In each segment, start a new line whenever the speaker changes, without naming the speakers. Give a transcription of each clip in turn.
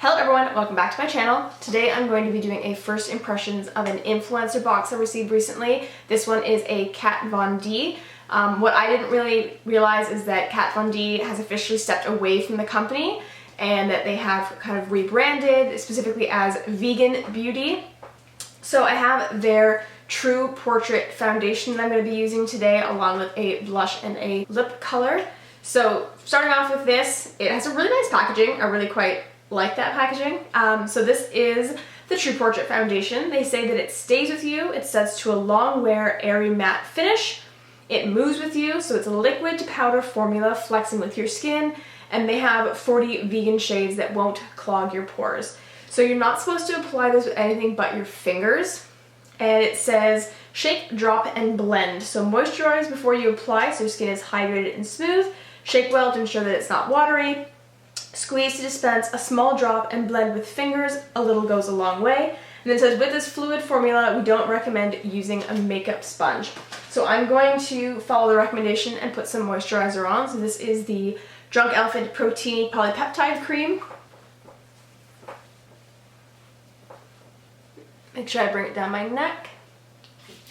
Hello everyone, welcome back to my channel. Today I'm going to be doing a first impressions of an influencer box I received recently. This one is a Kat Von D. What I didn't really realize is that Kat Von D has officially stepped away from the company and that they have kind of rebranded specifically as Vegan Beauty. So I have their True Portrait foundation that I'm going to be using today along with a blush and a lip color. So starting off with this, it has a really nice packaging. I really quite like that packaging. So this is the True Portrait foundation. They say that it stays with you, it sets to a long wear, airy matte finish, it moves with you, so it's a liquid to powder formula flexing with your skin, and they have 40 vegan shades that won't clog your pores. So you're not supposed to apply this with anything but your fingers, and it says shake, drop, and blend. So moisturize before you apply so your skin is hydrated and smooth, shake well to ensure that it's not watery, squeeze to dispense a small drop, and blend with fingers. A little goes a long way. And then it says with this fluid formula, we don't recommend using a makeup sponge. So I'm going to follow the recommendation and put some moisturizer on. So this is the Drunk Elephant Protein Polypeptide Cream. Make sure I bring it down my neck.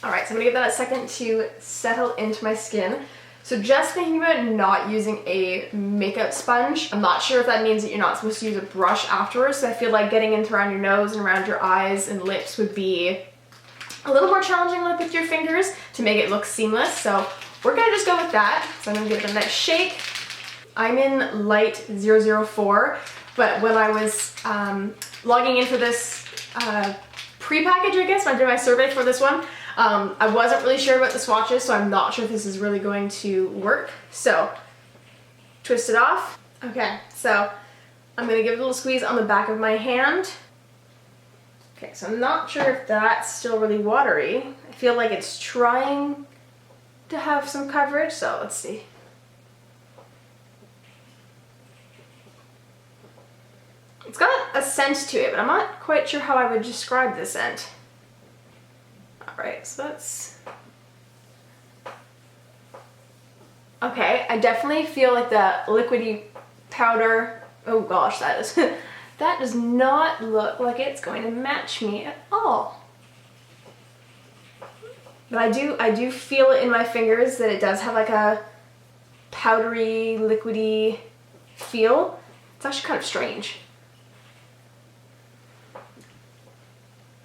Alright, so I'm going to give that a second to settle into my skin. So just thinking about not using a makeup sponge, I'm not sure if that means that you're not supposed to use a brush afterwards, so I feel like getting into around your nose and around your eyes and lips would be a little more challenging like with your fingers to make it look seamless, so we're going to just go with that. So I'm going to give it a nice shake. I'm in light 004, but when I was logging in for this pre-package, I guess, when I did my survey for this one, I wasn't really sure about the swatches, so I'm not sure if this is really going to work. So, twist it off. Okay, so I'm going to give it a little squeeze on the back of my hand. Okay, so I'm not sure if that's still really watery. I feel like it's trying to have some coverage, so let's see. It's got a scent to it, but I'm not quite sure how I would describe the scent. Alright, so that's... Okay, I definitely feel like the liquidy powder... Oh gosh, that is... that does not look like it's going to match me at all. But I do feel it in my fingers that it does have like a powdery, liquidy feel. It's actually kind of strange.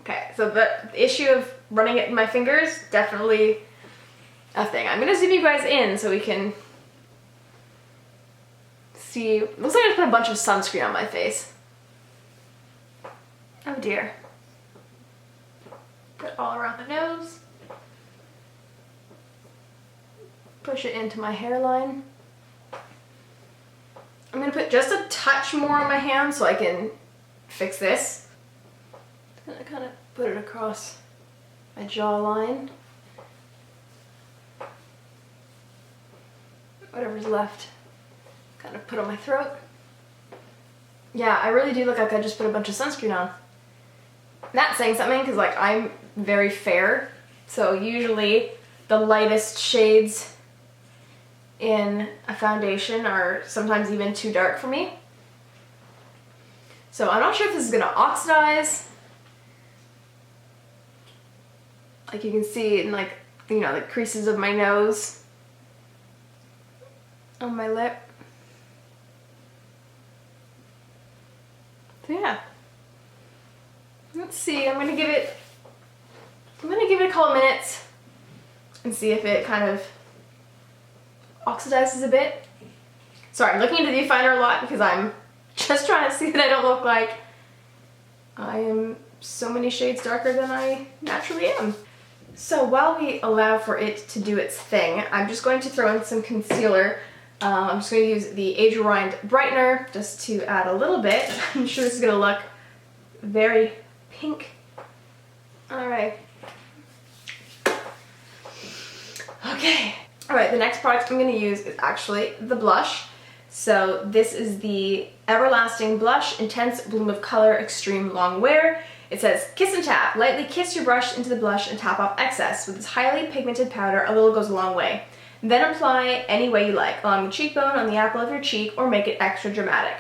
Okay, so the issue of running it in my fingers, definitely a thing. I'm gonna zoom you guys in so we can see. Looks like I just put a bunch of sunscreen on my face. Oh dear. Put it all around the nose. Push it into my hairline. I'm gonna put just a touch more on my hand so I can fix this. I'm gonna kind of put it across my jawline. Whatever's left, kind of put on my throat. Yeah, I really do look like I just put a bunch of sunscreen on. That's saying something because like I'm very fair, so usually the lightest shades in a foundation are sometimes even too dark for me. So I'm not sure if this is gonna oxidize. Like you can see in like, you know, the creases of my nose, on my lip. So yeah. Let's see, I'm gonna give it a couple minutes and see if it kind of oxidizes a bit. Sorry, I'm looking into the viewfinder a lot because I'm just trying to see that I don't look like I am so many shades darker than I naturally am. So while we allow for it to do its thing, I'm just going to throw in some concealer. I'm just going to use the Age Rewind Brightener just to add a little bit. I'm sure this is going to look very pink. Alright. Okay. Alright, the next product I'm going to use is actually the blush. So this is the Everlasting Blush Intense Bloom of Color Extreme Long Wear. It says, kiss and tap. Lightly kiss your brush into the blush and tap off excess. With this highly pigmented powder, a little goes a long way. Then apply any way you like, along the cheekbone, on the apple of your cheek, or make it extra dramatic.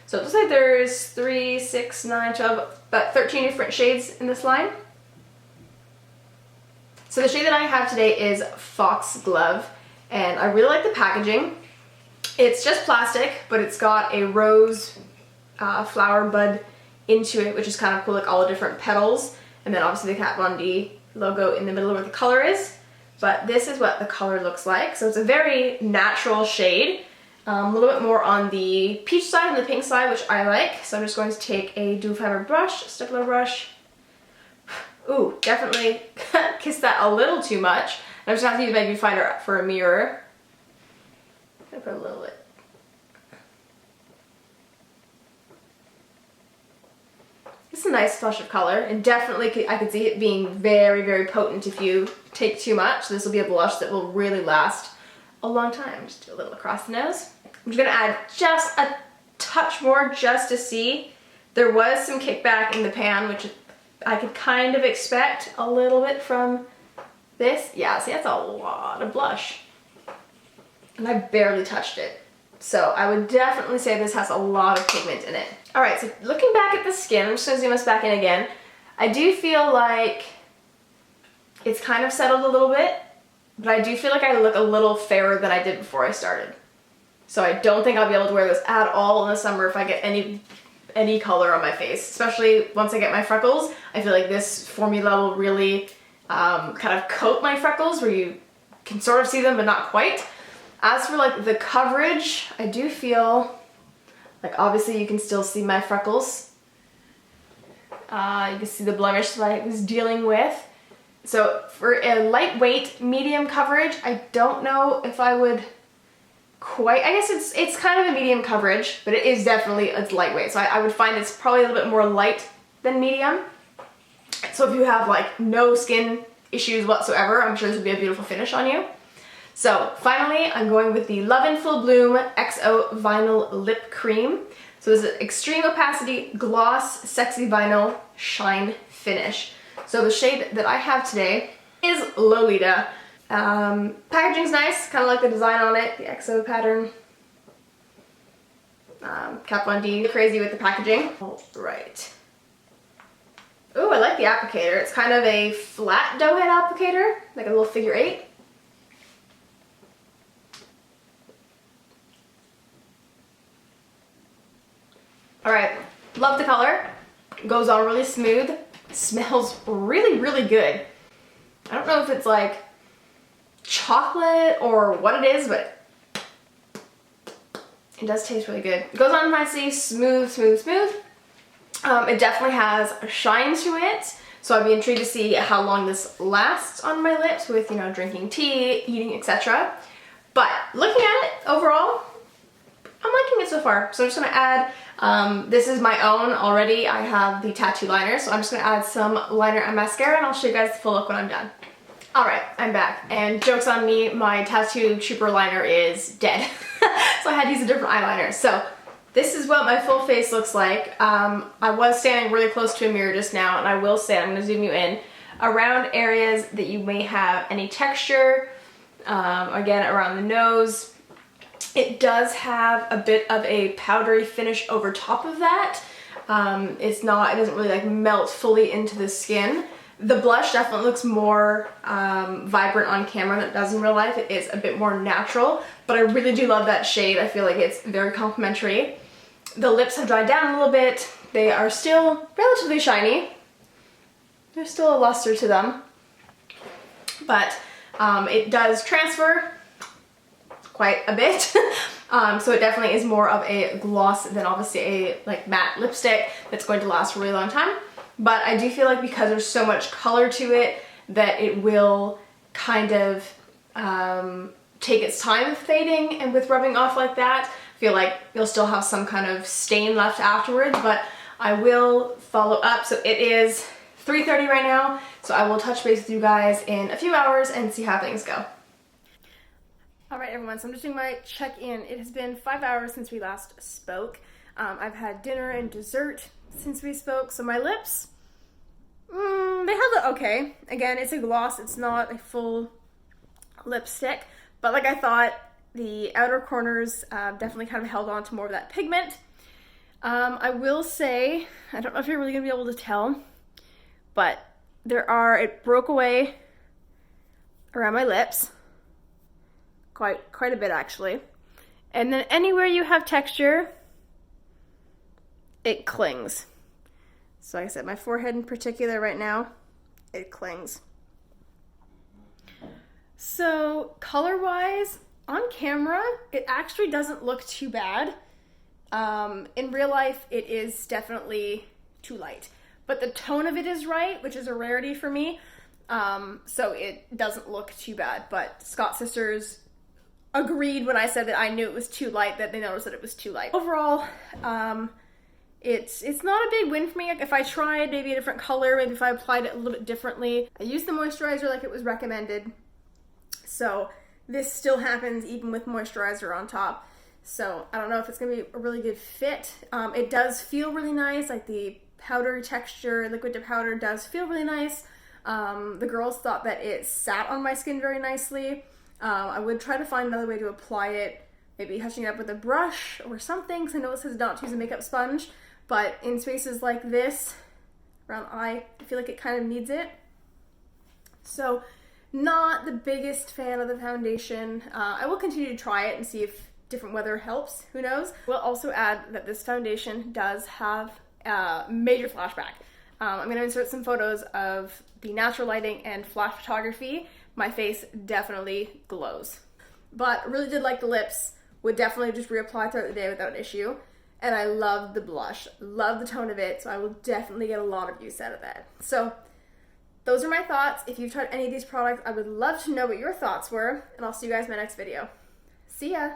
So it looks like there's 3, 6, 9, 12, about 13 different shades in this line. So the shade that I have today is Foxglove, and I really like the packaging. It's just plastic, but it's got a rose flower bud into it, which is kind of cool, like all the different petals, and then obviously the Kat Von D logo in the middle where the color is. But this is what the color looks like. So it's a very natural shade, a little bit more on the peach side and the pink side, which I like. So I'm just going to take a dual fiber brush, stippler brush. Ooh, definitely kissed that a little too much. I'm just going to have to use my viewfinder for a mirror. I'm gonna put a little bit. It's a nice flush of color, and definitely I could see it being very, very potent if you take too much. This will be a blush that will really last a long time. Just do a little across the nose. I'm just gonna add just a touch more just to see. There was some kickback in the pan, which I could kind of expect a little bit from this. Yeah, see, that's a lot of blush. And I barely touched it. So I would definitely say this has a lot of pigment in it. All right, so looking back at the skin, I'm just gonna zoom us back in again. I do feel like it's kind of settled a little bit, but I do feel like I look a little fairer than I did before I started. So I don't think I'll be able to wear this at all in the summer if I get any color on my face, especially once I get my freckles. I feel like this formula will really kind of coat my freckles where you can sort of see them, but not quite. As for like the coverage, I do feel like obviously you can still see my freckles. You can see the blemish that I was dealing with. So for a lightweight medium coverage, I don't know if I would quite, I guess it's kind of a medium coverage, but it is definitely, it's lightweight. So I would find it's probably a little bit more light than medium. So if you have like no skin issues whatsoever, I'm sure this would be a beautiful finish on you. So finally, I'm going with the Love in Full Bloom XO Vinyl Lip Cream. So this is Extreme Opacity Gloss Sexy Vinyl Shine Finish. So the shade that I have today is Lolita. Packaging's nice, kind of like the design on it, the XO pattern. Kat Von D, crazy with the packaging. All right. Ooh, I like the applicator. It's kind of a flat dough head applicator, like a little figure 8. All right, love the color. Goes on really smooth. Smells really, really good. I don't know if it's like chocolate or what it is, but it does taste really good. It goes on nicely, smooth, smooth, smooth. It definitely has a shine to it, so I'd be intrigued to see how long this lasts on my lips with, you know, drinking tea, eating, etc. But looking at it overall, I'm liking it so far. So I'm just gonna add, this is my own already. I have the tattoo liner, so I'm just gonna add some liner and mascara, and I'll show you guys the full look when I'm done. All right, I'm back, and joke's on me, my tattoo trooper liner is dead. So I had to use a different eyeliner. So this is what my full face looks like. I was standing really close to a mirror just now, and I will say, I'm gonna zoom you in, around areas that you may have any texture, again, around the nose. It does have a bit of a powdery finish over top of that. It doesn't really like melt fully into the skin. The blush definitely looks more vibrant on camera than it does in real life. It is a bit more natural, but I really do love that shade. I feel like it's very complimentary. The lips have dried down a little bit. They are still relatively shiny. There's still a luster to them, but it does transfer quite a bit. So it definitely is more of a gloss than obviously a like matte lipstick that's going to last a really long time. But I do feel like because there's so much color to it that it will kind of take its time fading, and with rubbing off like that, I feel like you'll still have some kind of stain left afterwards, but I will follow up. So it is 3:30 right now, so I will touch base with you guys in a few hours and see how things go. All right, everyone, so I'm just doing my check-in. It has been 5 hours since we last spoke. I've had dinner and dessert since we spoke, so my lips, they held up okay. Again, it's a gloss, it's not a full lipstick, but like I thought, the outer corners definitely kind of held on to more of that pigment. I will say, I don't know if you're really gonna be able to tell, but it broke away around my lips. Quite a bit actually. And then anywhere you have texture, it clings. So like I said, my forehead in particular right now, it clings. So color-wise, on camera, it actually doesn't look too bad. In real life, it is definitely too light. But the tone of it is right, which is a rarity for me. So it doesn't look too bad. But Scott Sisters agreed when I said that I knew it was too light, that they noticed that it was too light. Overall, it's not a big win for me. If I tried maybe a different color, maybe if I applied it a little bit differently. I used the moisturizer like it was recommended. So this still happens even with moisturizer on top. So I don't know if it's gonna be a really good fit. It does feel really nice, like the powder texture, liquid to powder does feel really nice. The girls thought that it sat on my skin very nicely. I would try to find another way to apply it, maybe touching it up with a brush or something, because I know it says not to use a makeup sponge, but in spaces like this, around the eye, I feel like it kind of needs it. So not the biggest fan of the foundation. I will continue to try it and see if different weather helps, who knows. We'll also add that this foundation does have a major flashback. I'm going to insert some photos of the natural lighting and flash photography. My face definitely glows. But really did like the lips, would definitely just reapply throughout the day without issue. And I love the blush, love the tone of it, so I will definitely get a lot of use out of that. So those are my thoughts. If you've tried any of these products, I would love to know what your thoughts were, and I'll see you guys in my next video. See ya!